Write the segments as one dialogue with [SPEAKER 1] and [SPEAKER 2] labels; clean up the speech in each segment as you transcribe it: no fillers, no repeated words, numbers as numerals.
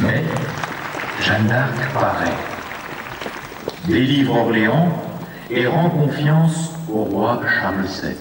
[SPEAKER 1] Mais Jeanne d'Arc paraît, délivre Orléans et rend confiance au roi Charles VII.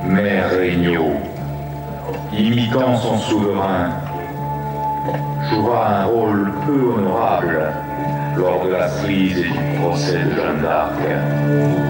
[SPEAKER 2] Mère Regnault, imitant son souverain, jouera un rôle peu honorable lors de la prise et du procès de Jeanne d'Arc.